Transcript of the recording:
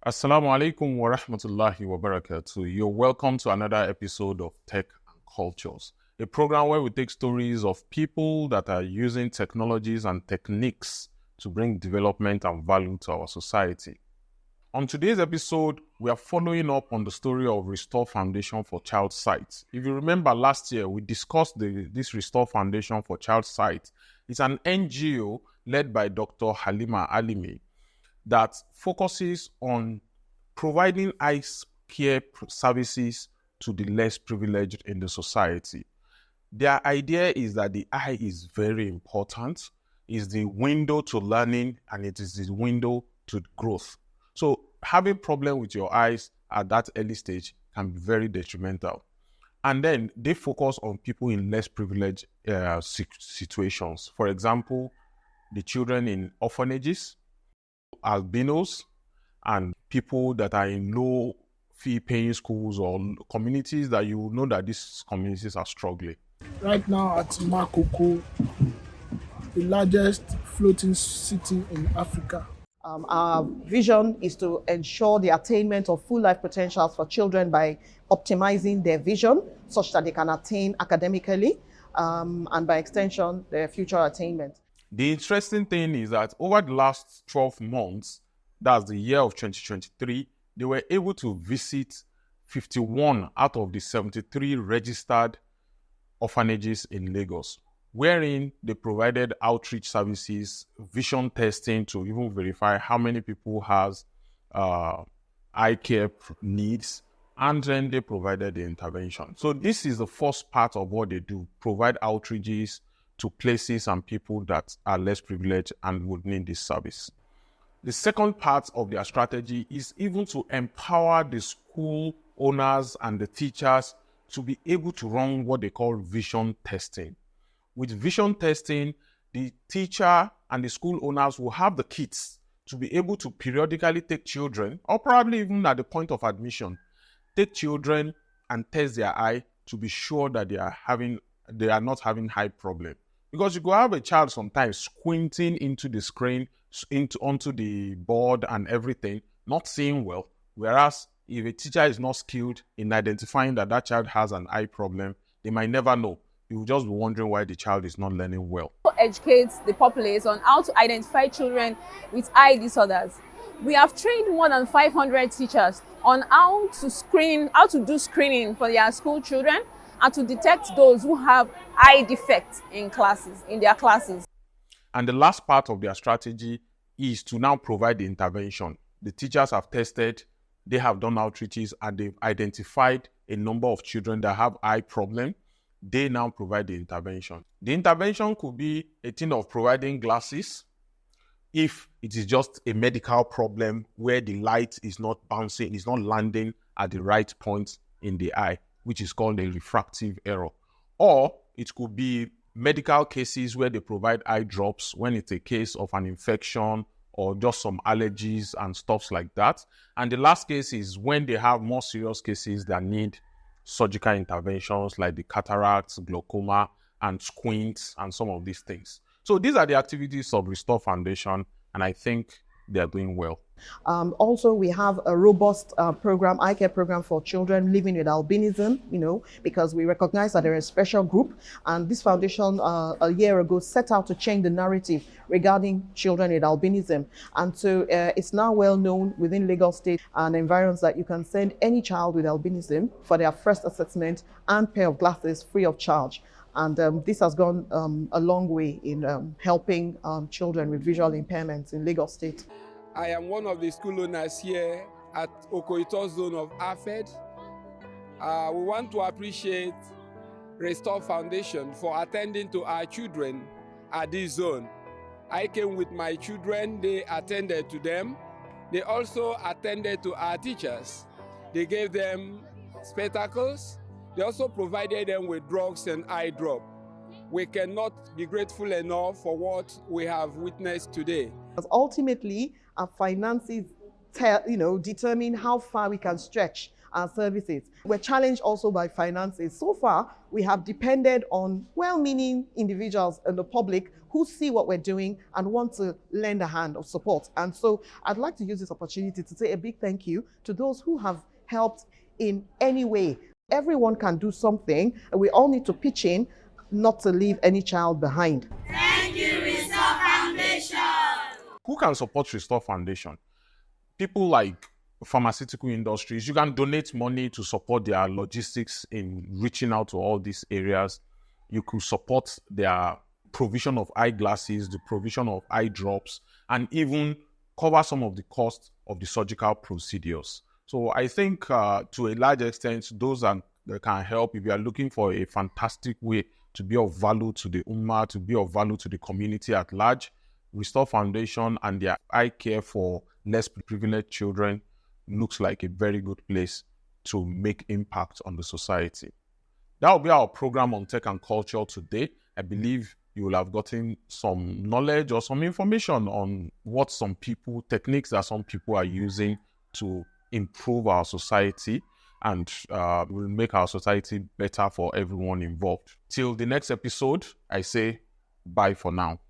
Assalamu alaikum wa rahmatullahi wa barakatuh. You're welcome to another episode of Tech and Cultures, a program where we take stories of people that are using technologies and techniques to bring development and value to our society. On today's episode, we are following up on the story of Restore Foundation for Child Sight. If you remember last year, we discussed this Restore Foundation for Child Sight. It's an NGO led by Dr. Halima Alimi that focuses on providing eye care services to the less privileged in the society. Their idea is that the eye is very important, is the window to learning, and it is the window to growth. So having problem with your eyes at that early stage can be very detrimental. And then they focus on people in less privileged situations. For example, the children in orphanages, albinos, and people that are in low fee paying schools or communities that you know that these communities are struggling. Right now at Makoko, the largest floating city in Africa. Our vision is to ensure the attainment of full life potentials for children by optimizing their vision such that they can attain academically and by extension their future attainment. The interesting thing is that over the last 12 months, that's the year of 2023, they were able to visit 51 out of the 73 registered orphanages in Lagos, wherein they provided outreach services, vision testing to even verify how many people has eye care needs, and then they provided the intervention. So this is the first part of what they do, provide outreaches to places and people that are less privileged and would need this service. The second part of their strategy is even to empower the school owners and the teachers to be able to run what they call vision testing. With vision testing, the teacher and the school owners will have the kits to be able to periodically take children, or probably even at the point of admission, take children and test their eye to be sure that they are not having eye problem. Because you go have a child sometimes squinting into the screen, onto the board and everything, not seeing well. Whereas if a teacher is not skilled in identifying that child has an eye problem, they might never know. You will just be wondering why the child is not learning well. Educate the populace on how to identify children with eye disorders. We have trained more than 500 teachers on how to do screening for their school children and to detect those who have eye defects in their classes. And the last part of their strategy is to now provide the intervention. The teachers have tested, they have done outreaches, and they've identified a number of children that have eye problem. They now provide the intervention. The intervention could be a thing of providing glasses if it is just a medical problem where the light is not bouncing, it's not landing at the right point in the eye, which is called a refractive error. Or it could be medical cases where they provide eye drops when it's a case of an infection or just some allergies and stuff like that. And the last case is when they have more serious cases that need surgical interventions like the cataracts, glaucoma, and squints, and some of these things. So these are the activities of Restore Foundation, and I think they're doing well. Also, we have a robust eye care program for children living with albinism, because we recognize that they're a special group. And this foundation a year ago set out to change the narrative regarding children with albinism. And so it's now well known within Lagos State and environs that you can send any child with albinism for their first assessment and pair of glasses free of charge. And this has gone a long way in helping children with visual impairments in Lagos State. I am one of the school owners here at Okoito zone of AFED. We want to appreciate Restore Foundation for attending to our children at this zone. I came with my children, they attended to them. They also attended to our teachers. They gave them spectacles. They also provided them with drugs and eye drop. We cannot be grateful enough for what we have witnessed today. Ultimately, our finances determine how far we can stretch our services. We're challenged also by finances. So far, we have depended on well-meaning individuals in the public who see what we're doing and want to lend a hand of support. And so I'd like to use this opportunity to say a big thank you to those who have helped in any way. Everyone can do something, and we all need to pitch in not to leave any child behind. Thank you, Restore Foundation. Who can support Restore Foundation? People like pharmaceutical industries. You can donate money to support their logistics in reaching out to all these areas. You could support their provision of eyeglasses, the provision of eye drops, and even cover some of the costs of the surgical procedures. So I think to a large extent, those that can help. If you are looking for a fantastic way to be of value to the Ummah, to be of value to the community at large, Restore Foundation and their eye care for less privileged children looks like a very good place to make impact on the society. That will be our program on tech and culture today. I believe you will have gotten some knowledge or some information on what techniques that some people are using to improve our society and will make our society better for everyone involved. Till the next episode, I say bye for now.